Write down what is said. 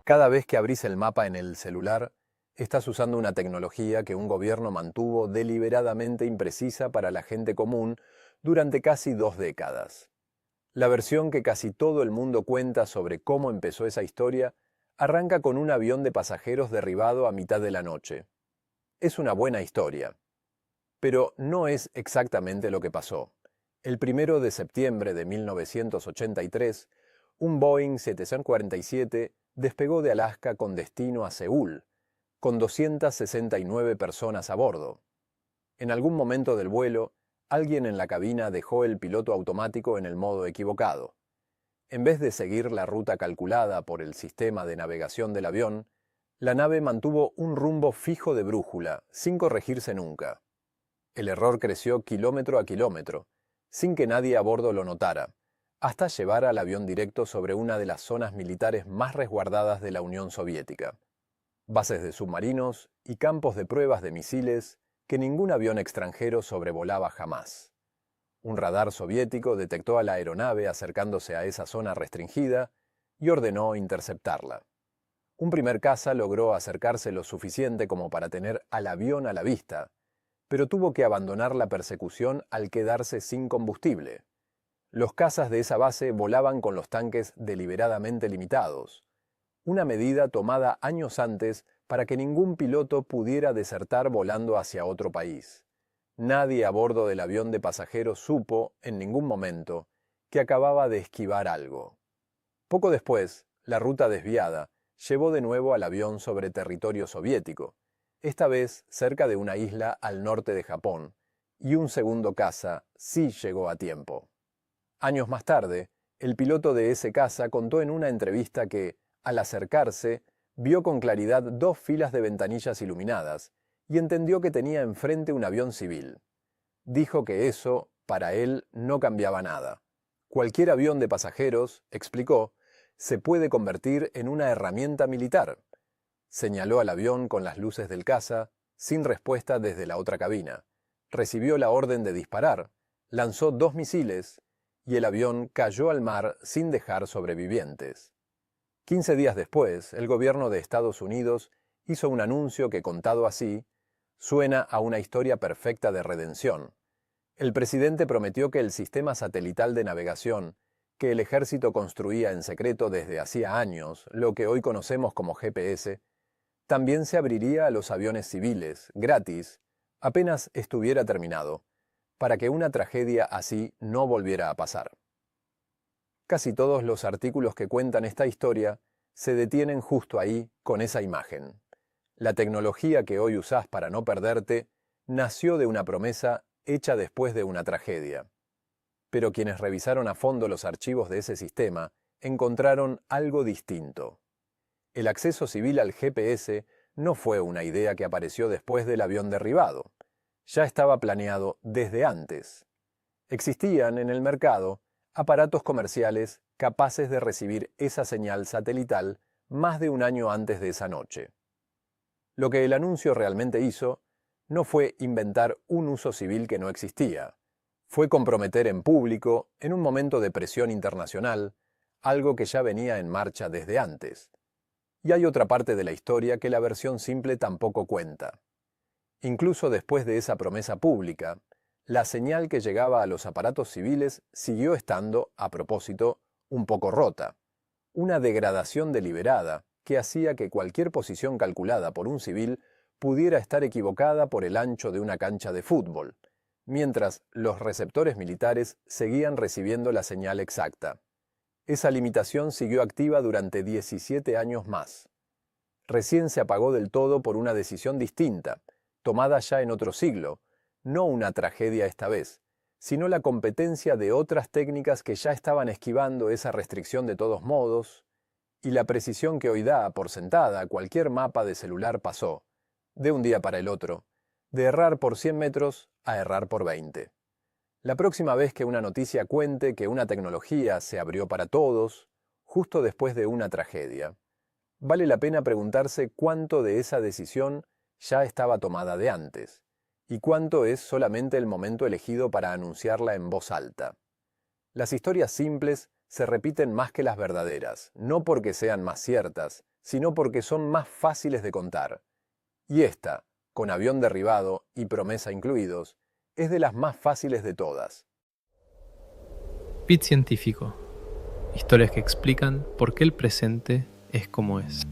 Cada vez que abrís el mapa en el celular, estás usando una tecnología que un gobierno mantuvo deliberadamente imprecisa para la gente común durante casi 2 décadas. La versión que casi todo el mundo cuenta sobre cómo empezó esa historia arranca con un avión de pasajeros derribado a mitad de la noche. Es una buena historia, pero no es exactamente lo que pasó. El 1 de septiembre de 1983, un Boeing 747 despegó de Alaska con destino a Seúl, con 269 personas a bordo. En algún momento del vuelo, alguien en la cabina dejó el piloto automático en el modo equivocado. En vez de seguir la ruta calculada por el sistema de navegación del avión, la nave mantuvo un rumbo fijo de brújula, sin corregirse nunca. El error creció kilómetro a kilómetro, sin que nadie a bordo lo notara, hasta llevar al avión directo sobre una de las zonas militares más resguardadas de la Unión Soviética. Bases de submarinos y campos de pruebas de misiles que ningún avión extranjero sobrevolaba jamás. Un radar soviético detectó a la aeronave acercándose a esa zona restringida y ordenó interceptarla. Un primer caza logró acercarse lo suficiente como para tener al avión a la vista, pero tuvo que abandonar la persecución al quedarse sin combustible. Los cazas de esa base volaban con los tanques deliberadamente limitados, una medida tomada años antes para que ningún piloto pudiera desertar volando hacia otro país. Nadie a bordo del avión de pasajeros supo, en ningún momento, que acababa de esquivar algo. Poco después, la ruta desviada llevó de nuevo al avión sobre territorio soviético, esta vez cerca de una isla al norte de Japón, y un segundo caza sí llegó a tiempo. Años más tarde, el piloto de ese caza contó en una entrevista que, al acercarse, vio con claridad 2 filas de ventanillas iluminadas y entendió que tenía enfrente un avión civil. Dijo que eso, para él, no cambiaba nada. Cualquier avión de pasajeros, explicó, se puede convertir en una herramienta militar. Señaló al avión con las luces del caza, sin respuesta desde la otra cabina. Recibió la orden de disparar, lanzó 2 misiles y el avión cayó al mar sin dejar sobrevivientes. 15 días después, el gobierno de Estados Unidos hizo un anuncio que, contado así, suena a una historia perfecta de redención. El presidente prometió que el sistema satelital de navegación, que el ejército construía en secreto desde hacía años, lo que hoy conocemos como GPS, también se abriría a los aviones civiles, gratis, apenas estuviera terminado, para que una tragedia así no volviera a pasar. Casi todos los artículos que cuentan esta historia se detienen justo ahí con esa imagen. La tecnología que hoy usás para no perderte nació de una promesa hecha después de una tragedia. Pero quienes revisaron a fondo los archivos de ese sistema encontraron algo distinto. El acceso civil al GPS no fue una idea que apareció después del avión derribado. Ya estaba planeado desde antes. Existían en el mercado aparatos comerciales capaces de recibir esa señal satelital más de un año antes de esa noche. Lo que el anuncio realmente hizo no fue inventar un uso civil que no existía, fue comprometer en público, en un momento de presión internacional, algo que ya venía en marcha desde antes. Y hay otra parte de la historia que la versión simple tampoco cuenta. Incluso después de esa promesa pública, la señal que llegaba a los aparatos civiles siguió estando, a propósito, un poco rota. Una degradación deliberada que hacía que cualquier posición calculada por un civil pudiera estar equivocada por el ancho de una cancha de fútbol, mientras los receptores militares seguían recibiendo la señal exacta. Esa limitación siguió activa durante 17 años más. Recién se apagó del todo por una decisión distinta, tomada ya en otro siglo, no una tragedia esta vez, sino la competencia de otras técnicas que ya estaban esquivando esa restricción de todos modos, y la precisión que hoy da por sentada cualquier mapa de celular pasó, de un día para el otro, de errar por 100 metros a errar por 20. La próxima vez que una noticia cuente que una tecnología se abrió para todos, justo después de una tragedia, vale la pena preguntarse cuánto de esa decisión ya estaba tomada de antes, y cuánto es solamente el momento elegido para anunciarla en voz alta. Las historias simples se repiten más que las verdaderas, no porque sean más ciertas, sino porque son más fáciles de contar. Y esta, con avión derribado y promesa incluidos, es de las más fáciles de todas. Bit Científico. Historias que explican por qué el presente es como es.